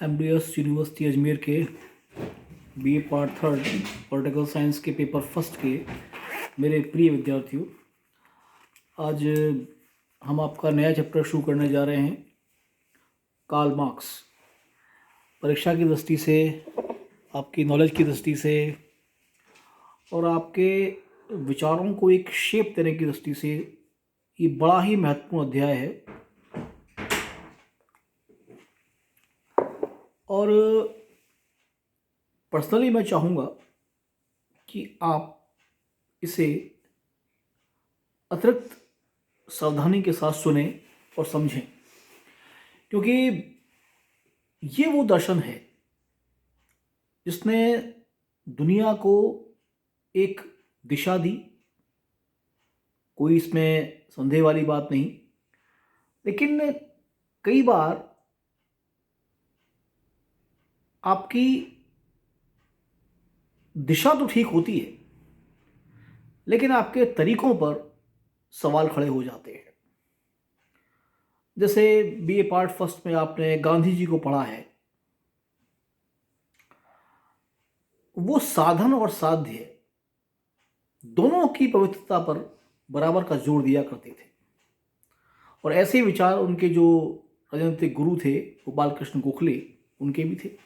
MDS university Ajmer के BA part third political science के paper first के मेरे प्रिय विद्यार्थियों, आज हम आपका नया चैप्टर शुरू करने जा रहे हैं। Karl Marx. परीक्षा की दृष्टि से, आपकी नॉलेज की दृष्टि से और आपके विचारों को एक शेप देने की दृष्टि से ये बड़ा ही महत्वपूर्ण अध्याय है। और पर्सनली मैं चाहूँगा कि आप इसे अतिरिक्त सावधानी के साथ सुने और समझें, क्योंकि ये वो दर्शन है जिसने दुनिया को एक दिशा दी। कोई इसमें संदेह वाली बात नहीं, लेकिन कई बार आपकी दिशा तो ठीक होती है, लेकिन आपके तरीकों पर सवाल खड़े हो जाते हैं। जैसे बीए पार्ट फर्स्ट में आपने गांधी जी को पढ़ा है। वो साधन और साध्य दोनों की पवित्रता पर बराबर का जोर दिया करते थे, और ऐसे विचार उनके जो राजनीतिक गुरु थे गोपाल कृष्ण गोखले, उनके भी थे।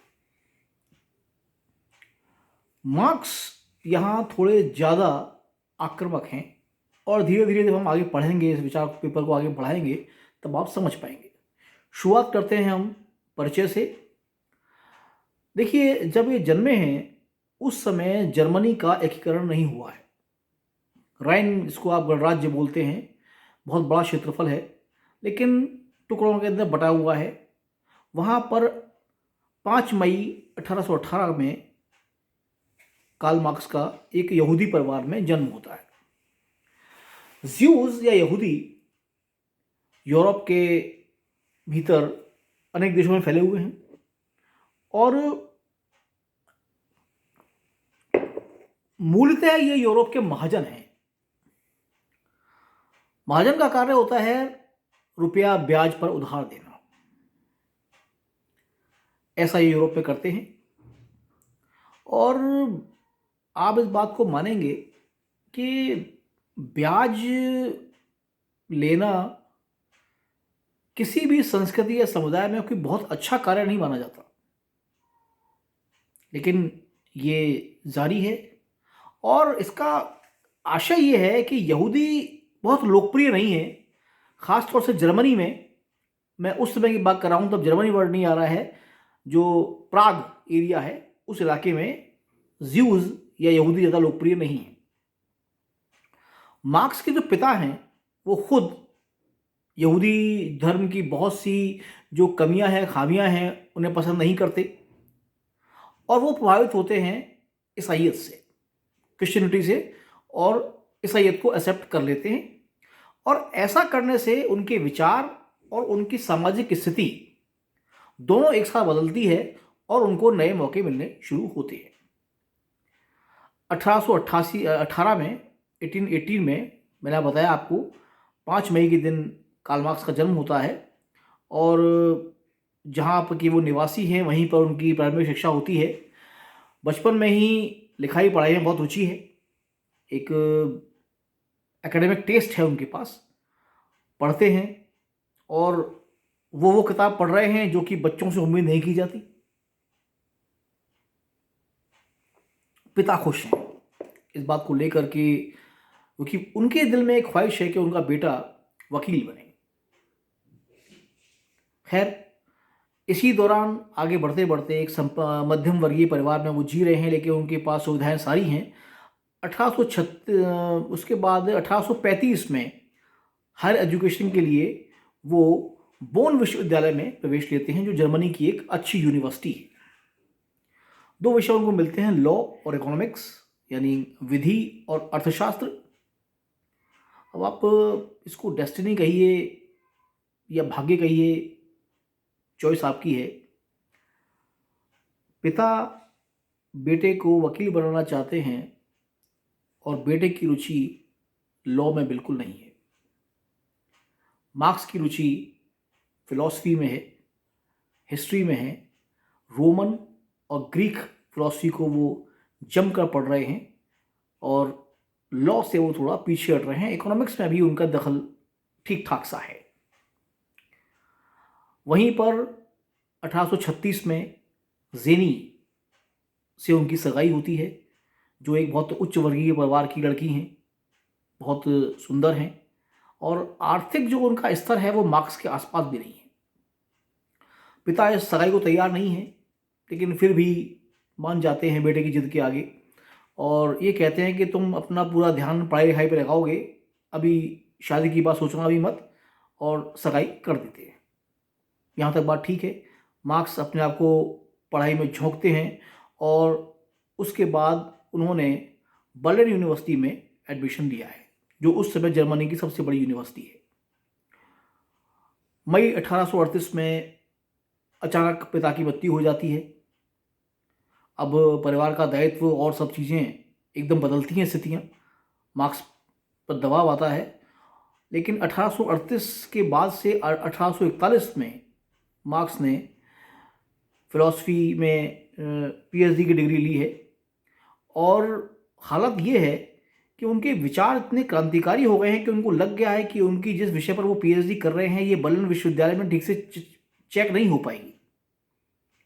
मार्क्स यहाँ थोड़े ज़्यादा आक्रामक हैं, और धीरे धीरे जब हम आगे पढ़ेंगे, इस विचार पेपर को आगे बढ़ाएंगे, तब आप समझ पाएंगे। शुरुआत करते हैं हम परिचय से। देखिए, जब ये जन्मे हैं उस समय जर्मनी का एकीकरण नहीं हुआ है। राइन, जिसको आप गणराज्य बोलते हैं, बहुत बड़ा क्षेत्रफल है, लेकिन टुकड़ों के अंदर बटा हुआ है। वहाँ पर 5 मई 1818 में कार्ल मार्क्स का एक यहूदी परिवार में जन्म होता है। ज्यूज या यहूदी यूरोप के भीतर अनेक देशों में फैले हुए हैं, और मूलतः ये यूरोप के महाजन हैं। महाजन का कार्य होता है रुपया ब्याज पर उधार देना। ऐसा ये यूरोप में करते हैं। और आप इस बात को मानेंगे कि ब्याज लेना किसी भी संस्कृति या समुदाय में कोई बहुत अच्छा कार्य नहीं माना जाता, लेकिन ये जारी है। और इसका आशय ये है कि यहूदी बहुत लोकप्रिय नहीं है, खासतौर से जर्मनी में। मैं उस समय की बात कर रहा हूँ, तब जर्मनी वर्ड नहीं आ रहा है। जो प्राग एरिया है, उस इलाके में ज्यूज या यहूदी ज़्यादा लोकप्रिय नहीं है। मार्क्स के जो पिता हैं वो खुद यहूदी धर्म की बहुत सी जो कमियां हैं, खामियां हैं, उन्हें पसंद नहीं करते, और वो प्रभावित होते हैं ईसाइयत से, क्रिश्चियनिटी से, और ईसाइयत को एक्सेप्ट कर लेते हैं। और ऐसा करने से उनके विचार और उनकी सामाजिक स्थिति दोनों एक साथ बदलती है, और उनको नए मौके मिलने शुरू होते हैं। 1818 में 1818 में मैंने बताया आपको 5 मई के दिन कार्ल मार्क्स का जन्म होता है, और जहाँ पर कि वो निवासी हैं वहीं पर उनकी प्राथमिक शिक्षा होती है। बचपन में ही लिखाई पढ़ाई में बहुत रुचि है, एक एकेडमिक टेस्ट है उनके पास, पढ़ते हैं, और वो किताब पढ़ रहे हैं जो कि बच्चों से उम्मीद नहीं की जाती। पिता खुश हैं इस बात को लेकर के, क्योंकि उनके दिल में एक ख्वाहिश है कि उनका बेटा वकील बने। खैर, इसी दौरान आगे बढ़ते बढ़ते एक मध्यम वर्गीय परिवार में वो जी रहे हैं, लेकिन उनके पास सुविधाएं सारी हैं। 1836 उसके बाद 1835 में हायर एजुकेशन के लिए वो बोन विश्वविद्यालय में प्रवेश लेते हैं, जो जर्मनी की एक अच्छी यूनिवर्सिटी है। 2 विषय उनको मिलते हैं, लॉ और इकोनॉमिक्स, यानी विधि और अर्थशास्त्र। अब आप इसको डेस्टिनी कहिए या भाग्य कहिए, चॉइस आपकी है। पिता बेटे को वकील बनाना चाहते हैं, और बेटे की रुचि लॉ में बिल्कुल नहीं है। मार्क्स की रुचि फिलॉसफी में है, हिस्ट्री में है, रोमन और ग्रीक फिलॉसफी को वो जमकर पढ़ रहे हैं और लॉ से वो थोड़ा पीछे हट रहे हैं। इकोनॉमिक्स में भी उनका दखल ठीक ठाक सा है। वहीं पर 1836 में जेनी से उनकी सगाई होती है, जो एक बहुत उच्च वर्गीय परिवार की लड़की हैं, बहुत सुंदर हैं और आर्थिक जो उनका स्तर है वो मार्क्स के आसपास भी नहीं है। पिता इस सगाई को तैयार नहीं है, लेकिन फिर भी मान जाते हैं बेटे की जिद के आगे और ये कहते हैं कि तुम अपना पूरा ध्यान पढ़ाई लिखाई पे लगाओगे, अभी शादी की बात सोचना भी मत, और सगाई कर देते हैं। यहाँ तक बात ठीक है। मार्क्स अपने आप को पढ़ाई में झोंकते हैं और उसके बाद उन्होंने बर्लिन यूनिवर्सिटी में एडमिशन लिया है, जो उस समय जर्मनी की सबसे बड़ी यूनिवर्सिटी है। मई 1838 में अचानक पिता की मृत्यु हो जाती है। अब परिवार का दायित्व और सब चीज़ें एकदम बदलती हैं, स्थितियाँ, मार्क्स पर दबाव आता है। लेकिन 1838 के बाद से 1841 में मार्क्स ने फिलॉसफी में पीएचडी की डिग्री ली है और हालत ये है कि उनके विचार इतने क्रांतिकारी हो गए हैं कि उनको लग गया है कि उनकी जिस विषय पर वो पीएचडी कर रहे हैं ये बर्लिन विश्वविद्यालय में ठीक से चेक नहीं हो पाएगी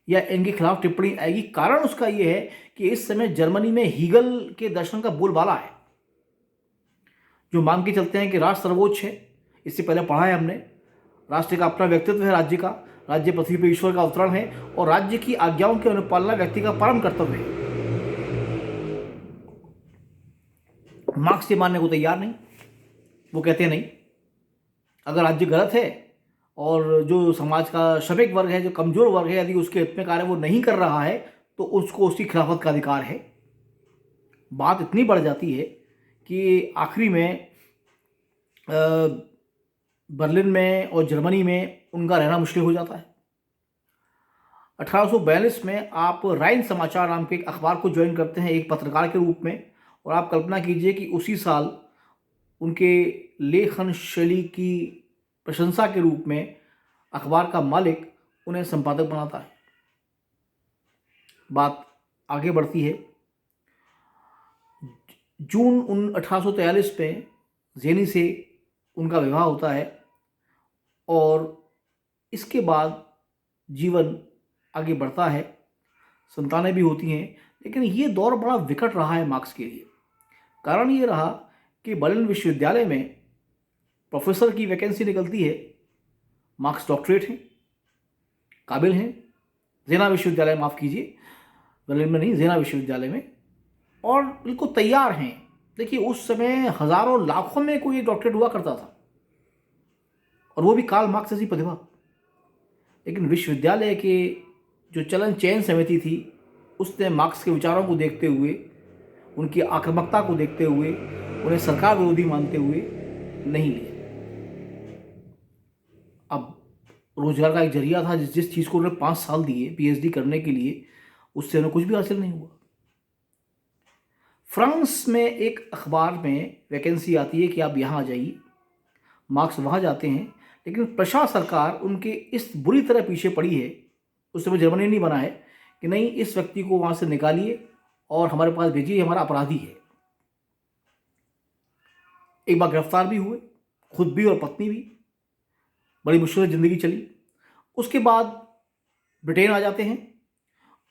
या इनके खिलाफ टिप्पणी आएगी। कारण उसका ये है कि इस समय जर्मनी में हीगल के दर्शन का बोलबाला है, जो मान के चलते हैं कि राष्ट्र सर्वोच्च है। इससे पहले पढ़ा है हमने, राष्ट्र का अपना व्यक्तित्व है, राज्य का, राज्य पृथ्वी पर ईश्वर का अवतरण है और राज्य की आज्ञाओं की अनुपालना व्यक्ति का परम कर्तव्य है। मार्क्स ये मानने को तैयार नहीं। वो कहते हैं नहीं, अगर राज्य गलत है और जो समाज का श्रमिक वर्ग है, जो कमजोर वर्ग है, यदि उसके हित में कार्य वो नहीं कर रहा है तो उसको उसकी खिलाफत का अधिकार है। बात इतनी बढ़ जाती है कि आखिरी में बर्लिन में और जर्मनी में उनका रहना मुश्किल हो जाता है। 1842 में आप राइन समाचार नाम के एक अखबार को ज्वाइन करते हैं एक पत्रकार के रूप में, और आप कल्पना कीजिए कि उसी साल उनके लेखन शैली की प्रशंसा के रूप में अखबार का मालिक उन्हें संपादक बनाता है। बात आगे बढ़ती है। जून 1843 में जेनी से उनका विवाह होता है और इसके बाद जीवन आगे बढ़ता है, संतानें भी होती हैं। लेकिन ये दौर बड़ा विकट रहा है मार्क्स के लिए। कारण ये रहा कि बर्लिन विश्वविद्यालय में प्रोफेसर की वैकेंसी निकलती है, मार्क्स डॉक्टरेट हैं, काबिल हैं, जेना विश्वविद्यालय, माफ़ कीजिए, बर्लिन में नहीं, जेना विश्वविद्यालय में, और बिल्कुल तैयार हैं। देखिए उस समय हज़ारों लाखों में कोई एक डॉक्टरेट हुआ करता था और वो भी कार्ल मार्क्स जैसी प्रतिभा। लेकिन विश्वविद्यालय के जो चलन चयन समिति थी उसने मार्क्स के विचारों को देखते हुए, उनकी आक्रामकता को देखते हुए, उन्हें सरकार विरोधी मानते हुए नहीं लिया। अब रोजगार का एक जरिया था, जिस चीज़ को उन्होंने 5 साल दिए पीएचडी करने के लिए, उससे उन्हें कुछ भी हासिल नहीं हुआ। फ्रांस में एक अखबार में वैकेंसी आती है कि आप यहाँ आ जाइए। मार्क्स वहाँ जाते हैं, लेकिन प्रशा सरकार उनके इस बुरी तरह पीछे पड़ी है, उस समय जर्मनी नहीं बना है, कि नहीं, इस व्यक्ति को वहाँ से निकालिए और हमारे पास भेजिए, हमारा अपराधी है। एक बार गिरफ्तार भी हुए, खुद भी और पत्नी भी। बड़ी मुश्किल से ज़िंदगी चली। उसके बाद ब्रिटेन आ जाते हैं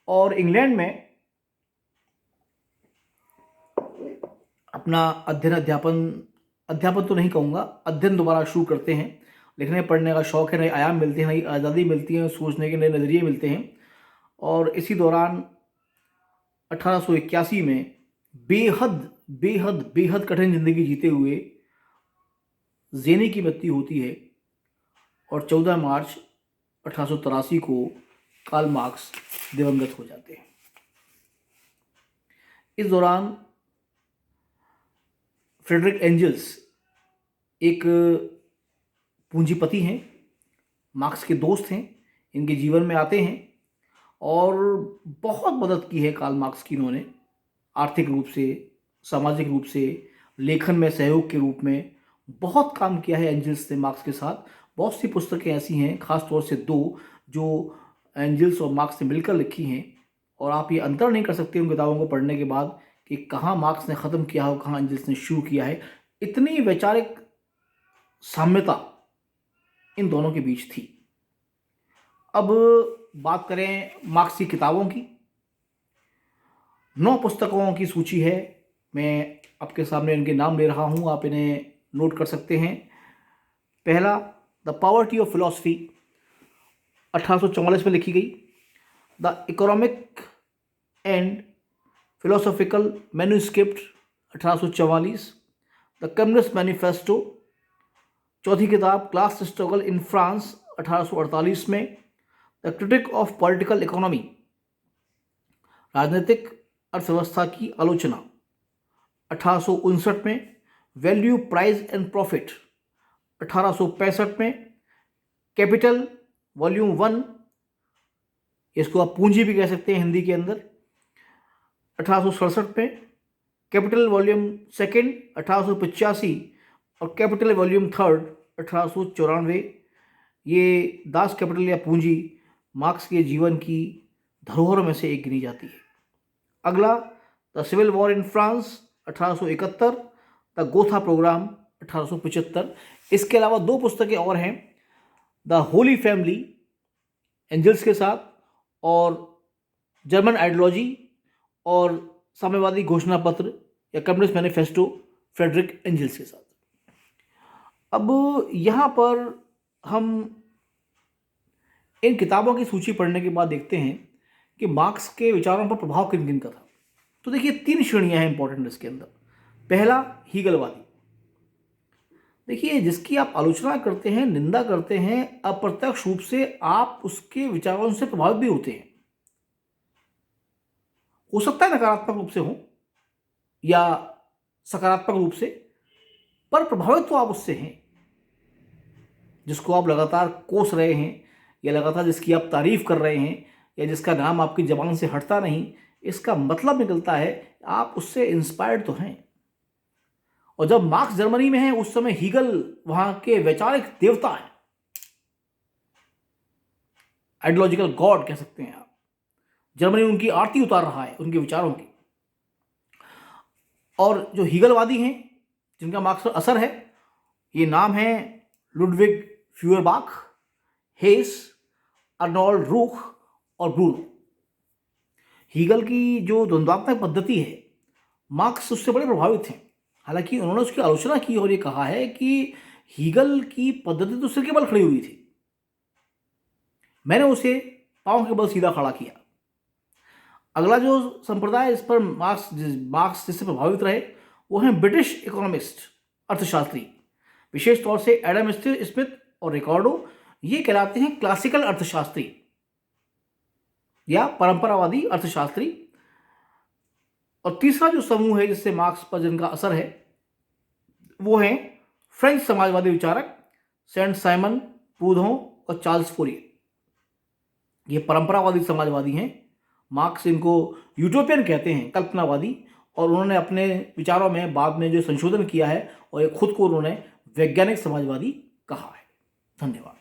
और इंग्लैंड में अपना अध्यापन तो नहीं कहूँगा, अध्ययन दोबारा शुरू करते हैं। लिखने पढ़ने का शौक़ है, नए आयाम मिलते हैं, नई आज़ादी मिलती है, सोचने के नए नज़रिए मिलते हैं। और इसी दौरान 1881 में बेहद बेहद बेहद कठिन ज़िंदगी जीते हुए जेनी की मृत्यु होती है और 14 मार्च 1883 को कार्ल मार्क्स दिवंगत हो जाते हैं। इस दौरान फ्रेडरिक एंजल्स एक पूंजीपति हैं, मार्क्स के दोस्त हैं, इनके जीवन में आते हैं और बहुत मदद की है कार्ल मार्क्स की। इन्होंने आर्थिक रूप से, सामाजिक रूप से, लेखन में सहयोग के रूप में बहुत काम किया है एंजल्स ने मार्क्स के साथ। बहुत सी पुस्तकें ऐसी हैं, खास तौर से 2 जो एंजल्स और मार्क्स ने मिलकर लिखी हैं, और आप ये अंतर नहीं कर सकते उन किताबों को पढ़ने के बाद कि कहाँ मार्क्स ने ख़त्म किया हो, कहाँ एंजल्स ने शुरू किया है। इतनी वैचारिक साम्यता इन दोनों के बीच थी। अब बात करें मार्क्स की किताबों की। 9 पुस्तकों की सूची है, मैं आपके सामने इनके नाम ले रहा हूँ, आप इन्हें नोट कर सकते हैं। पहला, द पॉवर्टी ऑफ फिलॉसफी 1844 में लिखी गई। The economic and philosophical manuscript 1844। The communist manifesto, चौथी किताब क्लास स्ट्रगल इन फ्रांस 1848 में। The critic of political economy, राजनीतिक अर्थव्यवस्था की आलोचना 1859 में। वैल्यू प्राइस एंड प्रॉफिट 1865 में। कैपिटल वॉल्यूम 1, इसको आप पूंजी भी कह सकते हैं हिंदी के अंदर, 1867 में। कैपिटल वॉल्यूम 2 1885 और कैपिटल वॉल्यूम 3 1894। ये दास कैपिटल या पूंजी मार्क्स के जीवन की धरोहरों में से एक गिनी जाती है। अगला, the civil war in France 1871, the Gotha programme 1875। इसके अलावा 2 पुस्तकें और हैं, द होली फैमिली एंजल्स के साथ, और जर्मन आइडियोलॉजी और साम्यवादी घोषणा पत्र या कम्युनिस्ट मैनिफेस्टो फ्रेडरिक एंजल्स के साथ। अब यहाँ पर हम इन किताबों की सूची पढ़ने के बाद देखते हैं कि मार्क्स के विचारों पर प्रभाव किन किन का था। तो देखिए 3 श्रेणियां हैं इंपॉर्टेंट इसके अंदर। पहला, हीगलवादी। देखिए, जिसकी आप आलोचना करते हैं, निंदा करते हैं, अप्रत्यक्ष रूप से आप उसके विचारों से प्रभावित भी होते हैं। हो सकता है नकारात्मक रूप से हो या सकारात्मक रूप से, पर प्रभावित तो आप उससे हैं। जिसको आप लगातार कोस रहे हैं या लगातार जिसकी आप तारीफ कर रहे हैं या जिसका नाम आपकी जबान से हटता नहीं, इसका मतलब निकलता है आप उससे इंस्पायर्ड तो हैं। और जब मार्क्स जर्मनी में है, उस समय हीगल वहां के वैचारिक देवता हैं, आइडियोलॉजिकल गॉड कह सकते हैं आप। जर्मनी उनकी आरती उतार रहा है उनके विचारों की। और जो हीगलवादी हैं जिनका मार्क्स पर असर है, ये नाम है लुडविग फ्यूयरबाख, हेस, अर्नोल्ड रूख और ब्रूनो। हीगल की जो द्वंद्वात्मक पद्धति है, मार्क्स उससे बड़े प्रभावित हैं। हालांकि उन्होंने उसकी आलोचना की और ये कहा है कि हीगल की पद्धति तो सिर के बल खड़ी हुई थी, मैंने उसे पांव के बल सीधा खड़ा किया। अगला जो संप्रदाय इस पर मार्क्स जिससे प्रभावित रहे, वो हैं ब्रिटिश इकोनॉमिस्ट, अर्थशास्त्री, विशेष तौर से एडम स्मिथ और रिकार्डो। ये कहलाते हैं क्लासिकल अर्थशास्त्री या परंपरावादी अर्थशास्त्री। और तीसरा जो समूह है जिससे मार्क्स पर जिनका असर है, वो हैं फ्रेंच समाजवादी विचारक सेंट साइमन, प्रूधों और चार्ल्स फोरियर। ये परंपरावादी समाजवादी हैं। मार्क्स इनको यूटोपियन कहते हैं, कल्पनावादी। और उन्होंने अपने विचारों में बाद में जो संशोधन किया है और खुद को उन्होंने वैज्ञानिक समाजवादी कहा है। धन्यवाद।